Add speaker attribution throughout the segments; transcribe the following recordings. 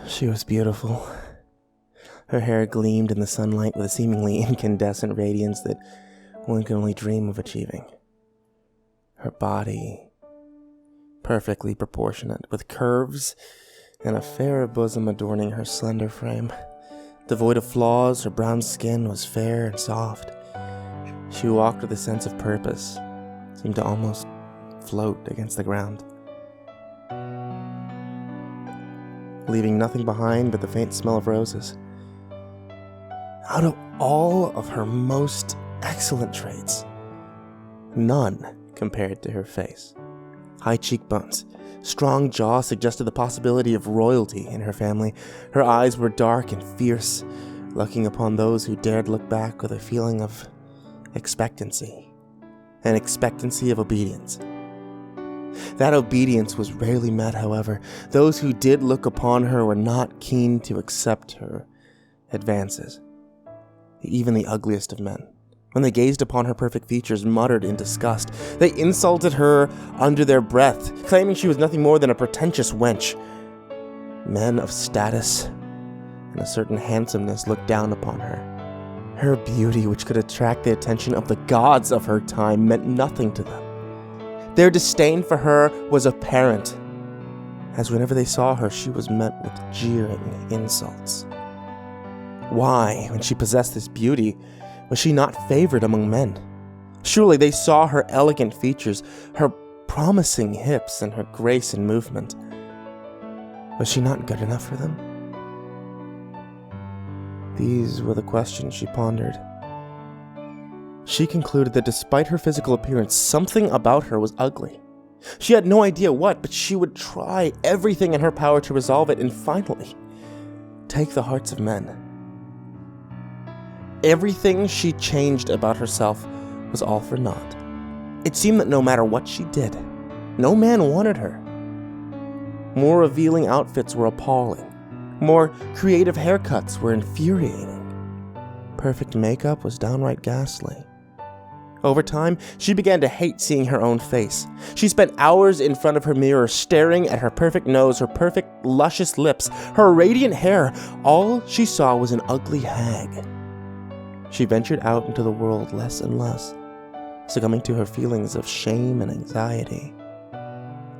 Speaker 1: She was beautiful. Her hair gleamed in the sunlight with a seemingly incandescent radiance that one could only dream of achieving. Her body, perfectly proportionate, with curves and a fair bosom adorning her slender frame. Devoid of flaws, her brown skin was fair and soft. She walked with a sense of purpose, seemed to almost float against the ground, leaving nothing behind but the faint smell of roses. Out of all of her most excellent traits, none compared to her face. High cheekbones, strong jaw suggested the possibility of royalty in her family. Her eyes were dark and fierce, looking upon those who dared look back with a feeling of expectancy, an expectancy of obedience. That obedience was rarely met, however. Those who did look upon her were not keen to accept her advances. Even the ugliest of men, when they gazed upon her perfect features, muttered in disgust. They insulted her under their breath, claiming she was nothing more than a pretentious wench. Men of status and a certain handsomeness looked down upon her. Her beauty, which could attract the attention of the gods of her time, meant nothing to them. Their disdain for her was apparent, as whenever they saw her, she was met with jeering insults. Why, when she possessed this beauty, was she not favored among men? Surely they saw her elegant features, her promising hips, and her grace in movement. Was she not good enough for them? These were the questions she pondered. She concluded that despite her physical appearance, something about her was ugly. She had no idea what, but she would try everything in her power to resolve it and finally take the hearts of men. Everything she changed about herself was all for naught. It seemed that no matter what she did, no man wanted her. More revealing outfits were appalling. More creative haircuts were infuriating. Perfect makeup was downright ghastly. Over time, she began to hate seeing her own face. She spent hours in front of her mirror, staring at her perfect nose, her perfect, luscious lips, her radiant hair. All she saw was an ugly hag. She ventured out into the world less and less, succumbing to her feelings of shame and anxiety,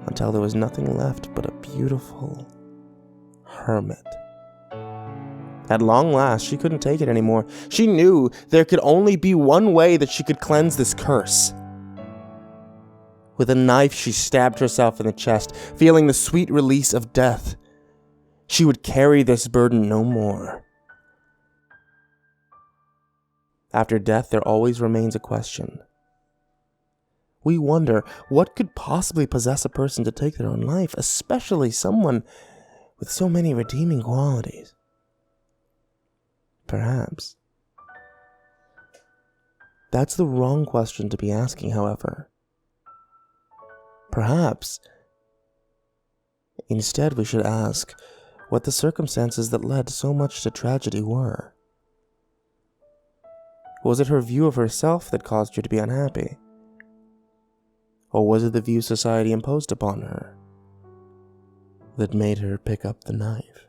Speaker 1: until there was nothing left but a beautiful hermit. At long last, she couldn't take it anymore. She knew there could only be one way that she could cleanse this curse. With a knife, she stabbed herself in the chest, feeling the sweet release of death. She would carry this burden no more. After death, there always remains a question. We wonder what could possibly possess a person to take their own life, especially someone with so many redeeming qualities. Perhaps. That's the wrong question to be asking, however. Perhaps, instead, we should ask what the circumstances that led so much to tragedy were. Was it her view of herself that caused her to be unhappy? Or was it the view society imposed upon her that made her pick up the knife?